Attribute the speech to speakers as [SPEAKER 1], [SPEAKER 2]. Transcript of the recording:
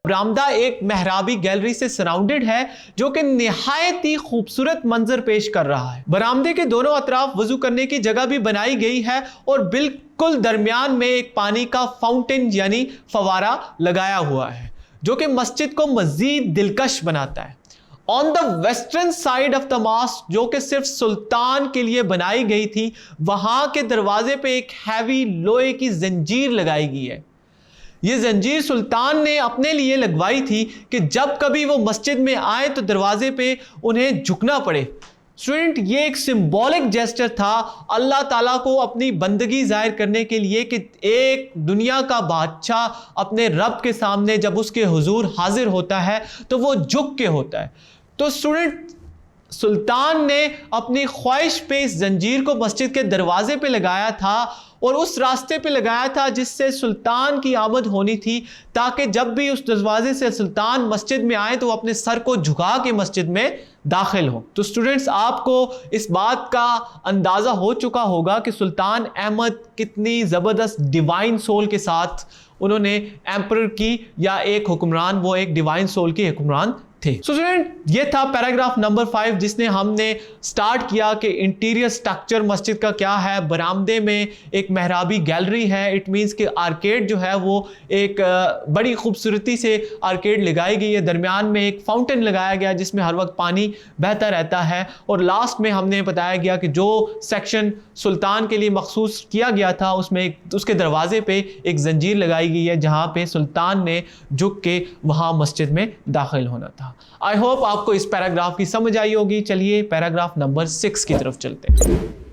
[SPEAKER 1] बरामदा एक मेहराबी गैलरी से सराउंडेड है जो कि निहायत ही खूबसूरत मंजर पेश कर रहा है। बरामदे के दोनों अतराफ वजू करने की जगह भी बनाई गई है और बिल्कुल दरमियान में एक पानी का फाउंटेन यानी फवारा लगाया हुआ है जो कि मस्जिद को मजीद दिलकश बनाता है। On the western side of the mosque, जो कि सिर्फ सुल्तान के लिए बनाई गई थी, वहां के दरवाजे पे एक हैवी लोहे की जंजीर लगाई गई है। यह जंजीर सुल्तान ने अपने लिए लगवाई थी कि जब कभी वो मस्जिद में आए तो दरवाजे पे उन्हें झुकना पड़े। स्टूडेंट, ये एक सिंबॉलिक जेस्चर था अल्लाह ताला को अपनी बंदगी जाहिर करने के लिए कि एक दुनिया का बादशाह अपने रब के सामने जब उसके हुजूर हाजिर होता है तो वो झुक के होता है। तो स्टूडेंट, सुल्तान ने अपनी ख्वाहिश पे इस जंजीर को मस्जिद के दरवाजे पे लगाया था और उस रास्ते पे लगाया था जिससे सुल्तान की आमद होनी थी, ताकि जब भी उस दरवाजे से सुल्तान मस्जिद में आए तो वो अपने सर को झुका के मस्जिद में दाखिल हो। तो स्टूडेंट्स, आपको इस बात का अंदाज़ा हो चुका होगा कि सुल्तान अहमद कितनी ज़बरदस्त डिवाइन सोल के साथ उन्होंने एम्परर की या एक हुक्मरान, वो एक डिवाइन सोल के हुक्मरान थे। सो स्टूडेंट, ये था पैराग्राफ नंबर 5 जिसने हमने स्टार्ट किया कि इंटीरियर स्ट्रक्चर मस्जिद का क्या है। बरामदे में एक मेहराबी गैलरी है। इट मीन्स कि आर्केड जो है वो एक बड़ी खूबसूरती से आर्केड लगाई गई है। दरमियान में एक फाउंटेन लगाया गया जिसमें हर वक्त पानी बहता रहता है। और लास्ट में हमने बताया गया कि जो सेक्शन सुल्तान के लिए मखसूस किया गया था उसमें उसके दरवाजे पे एक जंजीर लगाई गई है जहाँ पे सुल्तान ने झुक के वहाँ मस्जिद में दाखिल होना था। आई होप आपको इस पैराग्राफ की समझ आई होगी। चलिए पैराग्राफ नंबर 6 की तरफ चलते हैं।